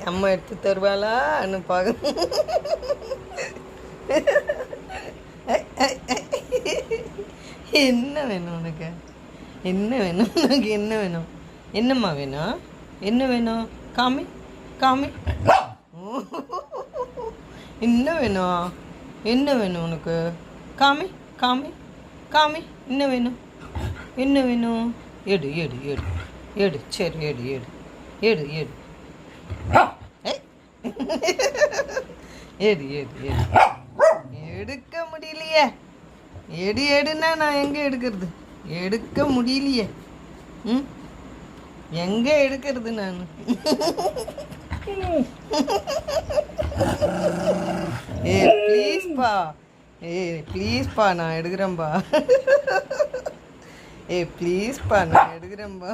அம்மா எடுத்து தருவாளான்னு பார்க்க. என்ன வேணும் உனக்கு? என்ன வேணும் உனக்கு? என்ன வேணும்? என்னம்மா வேணும்? என்ன வேணும்? காமி காமி. என்ன வேணும்? என்ன வேணும் உனக்கு? காமி காமி காமி. என்ன வேணும்? என்ன வேணும்? எடு எடு எடு எடு. சரி எடு எடு எடு எடு. எடு எடு எடு. எடுக்க முடியலையே. எடு எடுன்னா நான் எங்கே எடுக்கிறது? எடுக்க முடியலையே. ம், எங்கே எடுக்கிறது நான்? ப்ளீஸ்ப்பா. ப்ளீஸ்ப்பா நான் எடுக்கிறேன்ப்பா. ப்ளீஸ்ப்பா நான் எடுக்கிறேன்ப்பா.